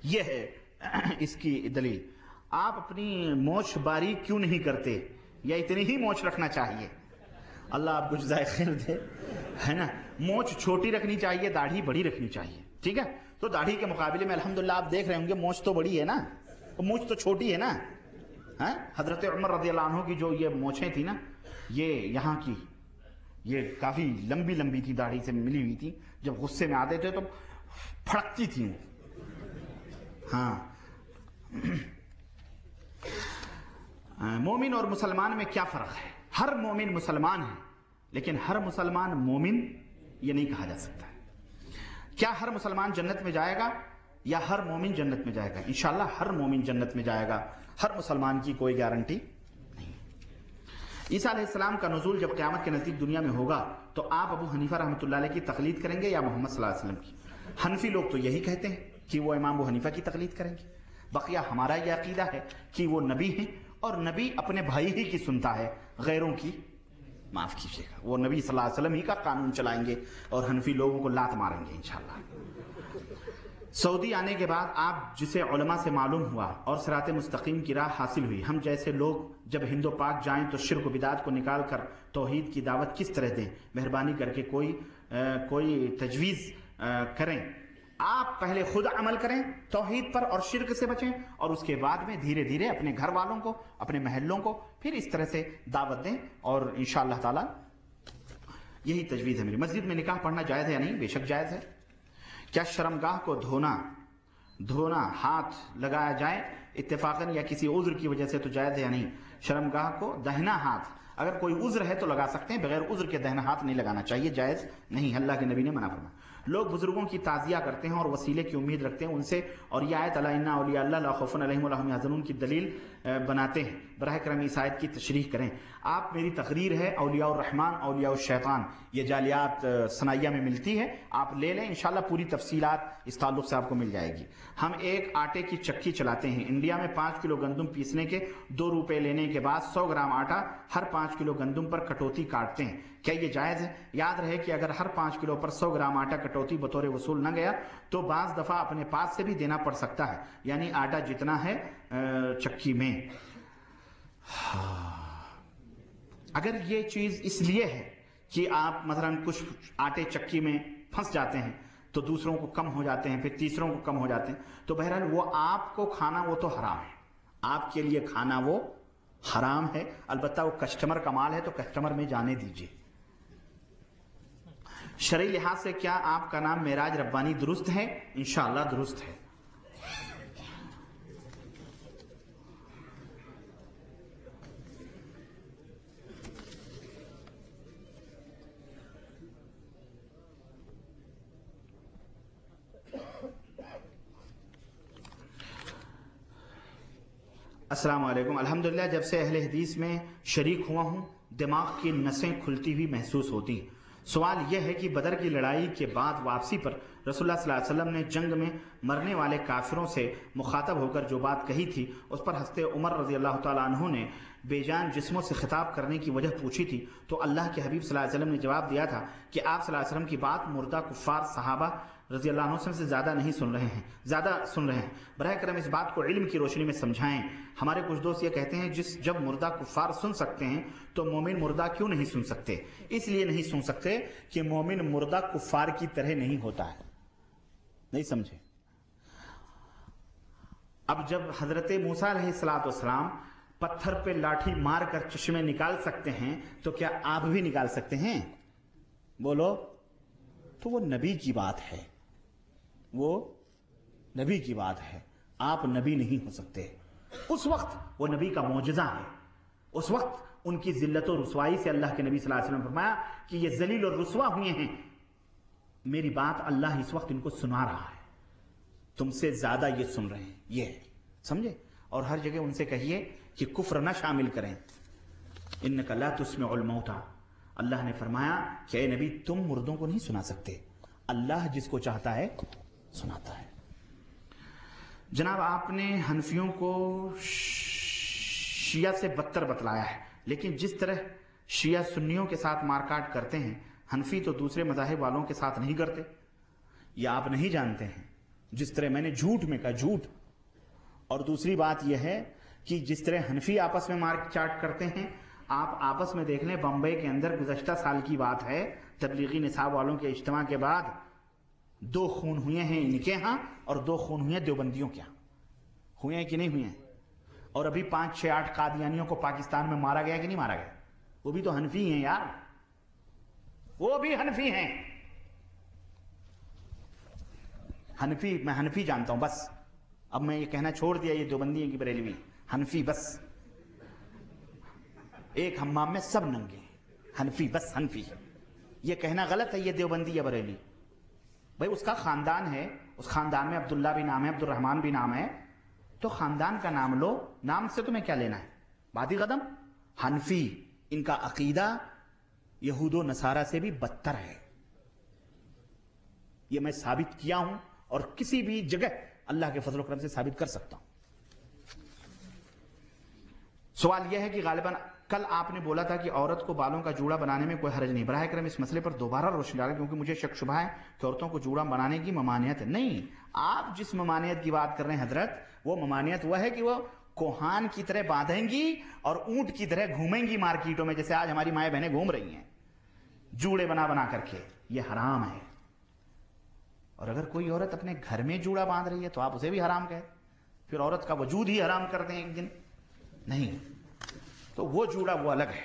یہ ہے اس کی دلیل. آپ اپنی مونچھ باریک کیوں نہیں کرتے, یا اتنی ہی مونچھ رکھنا چاہیے؟ اللہ آپ کو جزائے خیر دے, ہے نا. مونچھ چھوٹی رکھنی چاہیے, داڑھی بڑی رکھنی چاہیے, ٹھیک ہے. تو داڑھی کے مقابلے میں الحمدللہ آپ دیکھ رہے ہوں گے مونچھ تو بڑی ہے نا, مونچھ تو چھوٹی ہے نا. حضرت عمر رضی اللہ عنہ کی جو یہ مونچھیں تھی نا, یہ یہاں کی یہ کافی لمبی لمبی تھی, داڑھی سے ملی ہوئی تھی. جب غصے میں آتے تھے تو پھڑکتی تھی. ہاں. مومن اور مسلمان میں کیا فرق ہے؟ ہر مومن مسلمان ہے, لیکن ہر مسلمان مومن یہ نہیں کہا جا سکتا. کیا ہر مسلمان جنت میں جائے گا یا ہر مومن جنت میں جائے گا؟ انشاءاللہ ہر مومن جنت میں جائے گا, ہر مسلمان کی کوئی گارنٹی نہیں. عیسیٰ علیہ السلام کا نزول جب قیامت کے نزدیک دنیا میں ہوگا تو آپ ابو حنیفہ رحمۃ اللہ علیہ کی تقلید کریں گے یا محمد صلی اللہ علیہ وسلم کی؟ حنفی لوگ تو یہی کہتے ہیں کہ وہ امام ابو حنیفہ کی تقلید کریں گے. بقیہ ہمارا یہ عقیدہ ہے کہ وہ نبی ہیں, اور نبی اپنے بھائی ہی کی سنتا ہے, غیروں کی معاف کیجیے گا. وہ نبی صلی اللہ علیہ وسلم ہی کا قانون چلائیں گے, اور حنفی لوگوں کو لات ماریں گے انشاءاللہ. سعودی آنے کے بعد آپ جسے علماء سے معلوم ہوا اور صراط مستقیم کی راہ حاصل ہوئی, ہم جیسے لوگ جب ہند و پاک جائیں تو شرک و بدعت کو نکال کر توحید کی دعوت کس طرح دیں؟ مہربانی کر کے کوئی تجویز کریں. آپ پہلے خود عمل کریں توحید پر اور شرک سے بچیں, اور اس کے بعد میں دھیرے دھیرے اپنے گھر والوں کو, اپنے محلوں کو پھر اس طرح سے دعوت دیں, اور انشاءاللہ تعالی یہی تجویز ہے میری. مسجد میں نکاح پڑھنا جائز ہے یا نہیں؟ بے شک جائز ہے. کیا شرمگاہ کو دھونا ہاتھ لگایا جائے اتفاقاً یا کسی عذر کی وجہ سے تو جائز ہے یا نہیں؟ شرمگاہ کو دہنا ہاتھ اگر کوئی عذر ہے تو لگا سکتے ہیں, بغیر عذر کے دہنا ہاتھ نہیں لگانا چاہیے, جائز نہیں, اللہ کے نبی نے منع فرمایا. لوگ بزرگوں کی تعزیہ کرتے ہیں اور وسیلے کی امید رکھتے ہیں ان سے, اور یہ آیت الا ان اولیاء اللہ لا خوف علیہم ولا ھم یحزنون کی دلیل بناتے ہیں. براہ کرم اس آیت کی تشریح کریں. آپ میری تقریر ہے اولیاء الرحمن اولیاء الشیطان, یہ جعلیات ثنائیہ میں ملتی ہے, آپ لے لیں, انشاءاللہ پوری تفصیلات اس تعلق سے آپ کو مل جائے گی. ہم ایک آٹے کی چکی چلاتے ہیں. انڈیا میں 5 کلو گندم پیسنے کے 2 روپے لینے کے بعد 100 گرام آٹا ہر 5 کلو گندم پر کٹوتی کاٹتے ہیں. کیا یہ جائز ہے؟ یاد رہے کہ اگر ہر 5 کلو پر 100 گرام آٹا کٹوتی بطور وصول نہ گیا تو بعض دفعہ اپنے پاس سے بھی دینا پڑ سکتا ہے, یعنی آٹا جتنا ہے چکی میں. اگر یہ چیز اس لیے ہے کہ آپ مثلا کچھ آٹے چکی میں پھنس جاتے ہیں تو دوسروں کو کم ہو جاتے ہیں, پھر تیسروں کو کم ہو جاتے ہیں, تو بہرحال وہ آپ کو کھانا وہ تو حرام ہے, آپ کے لیے کھانا وہ حرام ہے. البتہ وہ کسٹمر کا مال ہے تو کسٹمر میں جانے دیجیے. شرعی لحاظ سے کیا آپ کا نام معراج ربانی درست ہے؟ انشاءاللہ درست ہے. السلام علیکم. الحمدللہ جب سے اہل حدیث میں شریک ہوا ہوں دماغ کی نسیں کھلتی ہوئی محسوس ہوتی ہیں. سوال یہ ہے کہ بدر کی لڑائی کے بعد واپسی پر رسول اللہ صلی اللہ علیہ وسلم نے جنگ میں مرنے والے کافروں سے مخاطب ہو کر جو بات کہی تھی اس پر حضرت عمر رضی اللہ تعالیٰ عنہ نے بے جان جسموں سے خطاب کرنے کی وجہ پوچھی تھی, تو اللہ کے حبیب صلی اللہ علیہ وسلم نے جواب دیا تھا کہ آپ صلی اللہ علیہ وسلم کی بات مردہ کفار صحابہ رضی اللہ عنہ سے زیادہ سن رہے ہیں. براہ کرم اس بات کو علم کی روشنی میں سمجھائیں. ہمارے کچھ دوست یہ کہتے ہیں جب مردہ کفار سن سکتے ہیں تو مومن مردہ کیوں نہیں سن سکتے؟ اس لیے نہیں سن سکتے کہ مومن مردہ کفار کی طرح نہیں ہوتا ہے. نہیں سمجھے؟ اب جب حضرت موسیٰ علیہ السلام پتھر پہ لاٹھی مار کر چشمے نکال سکتے ہیں تو کیا آپ بھی نکال سکتے ہیں؟ بولو. تو وہ نبی کی بات ہے, وہ نبی کی بات ہے, آپ نبی نہیں ہو سکتے. اس وقت وہ نبی کا معجزہ ہے, اس وقت ان کی ذلت و رسوائی سے اللہ کے نبی صلی اللہ علیہ وسلم نے فرمایا کہ یہ ذلیل اور رسوا ہوئے ہیں, میری بات اللہ اس وقت ان کو سنا رہا ہے, تم سے زیادہ یہ سن رہے ہیں. یہ سمجھے؟ اور ہر جگہ ان سے کہیے کہ کفر نہ شامل کریں. انک لا تسمع الموتى, اللہ نے فرمایا کہ اے نبی تم مردوں کو نہیں سنا سکتے, اللہ جس کو چاہتا ہے سناتا ہے. جناب آپ نے حنفیوں کو شیعہ سے بدتر بتلایا ہے, لیکن جس طرح شیعہ سنیوں کے ساتھ مارکاٹ کرتے ہیں حنفی تو دوسرے مذاہب والوں کے ساتھ نہیں کرتے. یہ آپ نہیں جانتے ہیں, جس طرح میں نے جھوٹ میں کہا جھوٹ. اور دوسری بات یہ ہے کہ جس طرح حنفی آپس میں مارک چارٹ کرتے ہیں، آپ آپس میں دیکھ لیں. بمبئی کے اندر گزشتہ سال کی بات ہے، تبلیغی نصاب والوں کے اجتماع کے بعد 2 خون ہوئے ہیں ان کے ہاں اور 2 خون ہوئے ہیں دیوبندیوں کے ہاں. ہوئے ہیں کہ نہیں ہوئے ہیں؟ اور ابھی 5 6 8 قادیانیوں کو پاکستان میں مارا گیا کہ نہیں مارا گیا؟ وہ بھی تو حنفی ہیں یار، وہ بھی حنفی ہیں. حنفی، میں حنفی جانتا ہوں بس. اب میں یہ کہنا چھوڑ دیا یہ دیوبندی ہیں کہ بریلوی. حنفی بس. ایک حمام میں سب ننگے ہیں. حنفی بس، حنفی. یہ کہنا غلط ہے یہ دیوبندی یا بریلی. بھائی اس کا خاندان ہے، اس خاندان میں عبداللہ بھی نام ہے، عبد الرحمن بھی نام ہے، تو خاندان کا نام لو. نام سے تمہیں کیا لینا ہے؟ بادی قدم. حنفی، ان کا عقیدہ یہود و نصارہ سے بھی بدتر ہے. یہ میں ثابت کیا ہوں اور کسی بھی جگہ اللہ کے فضل و کرم سے ثابت کر سکتا ہوں. سوال یہ ہے کہ غالباً کل آپ نے بولا تھا کہ عورت کو بالوں کا جوڑا بنانے میں کوئی حرج نہیں. براہ کرم اس مسئلے پر دوبارہ روشنی ڈالیں، کیونکہ مجھے شک شبہ ہے کہ عورتوں کو جوڑا بنانے کی ممانعت ہے. نہیں، آپ جس ممانعت کی بات کر رہے ہیں حضرت، وہ ممانعت وہ ہے کہ وہ کوہان کی طرح باندھیں گی اور اونٹ کی طرح گھومیں گی مارکیٹوں میں، جیسے آج ہماری مائیں بہنیں گھوم رہی ہیں جوڑے بنا بنا کر کے. یہ حرام ہے. اور اگر کوئی عورت اپنے گھر میں جوڑا باندھ رہی ہے تو آپ اسے بھی حرام کہیں، پھر عورت کا وجود ہی حرام کر دیں ایک دن. نہیں، تو وہ جوڑا وہ الگ ہے.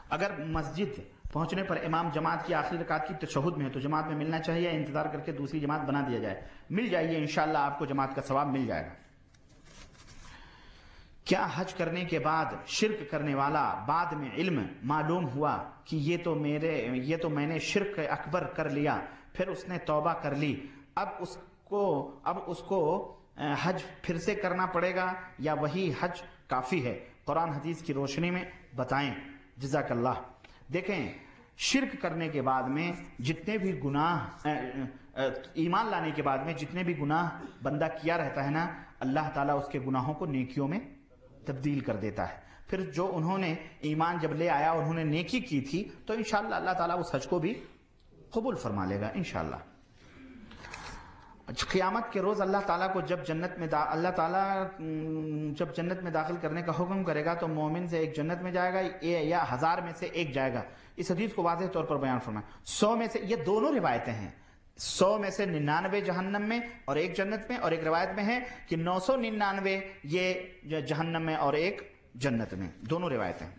اگر مسجد پہنچنے پر امام جماعت کی آخری رکعت کی تشہد میں ہے تو جماعت میں ملنا چاہیے، انتظار کر کے دوسری جماعت بنا دیا جائے؟ مل جائیے، انشاءاللہ آپ کو جماعت کا ثواب مل جائے گا. کیا حج کرنے کے بعد شرک کرنے والا بعد میں علم معلوم ہوا کہ یہ تو میں نے شرک اکبر کر لیا، پھر اس نے توبہ کر لی، اب اس کو حج پھر سے کرنا پڑے گا یا وہی حج کافی ہے؟ قرآن حدیث کی روشنی میں بتائیں، جزاک اللہ. دیکھیں، شرک کرنے کے بعد میں جتنے بھی گناہ، ایمان لانے کے بعد میں جتنے بھی گناہ بندہ کیا رہتا ہے نا، اللہ تعالیٰ اس کے گناہوں کو نیکیوں میں تبدیل کر دیتا ہے. پھر جو انہوں نے ایمان جب لے آیا، انہوں نے نیکی کی تھی، تو انشاءاللہ اللہ تعالیٰ اس حج کو بھی قبول فرما لے گا انشاءاللہ. قیامت کے روز اللہ تعالیٰ کو جب جنت میں داخل کرنے کا حکم کرے گا تو مومن سے ایک جنت میں جائے گا یا 1000 میں سے ایک جائے گا. اس حدیث کو واضح طور پر بیان فرمائیں. 100 میں سے، یہ دونوں روایتیں ہیں، 100 میں سے 99 جہنم میں اور ایک جنت میں، اور ایک روایت میں ہے کہ 999 یہ جہنم میں اور ایک جنت میں. دونوں روایتیں ہیں.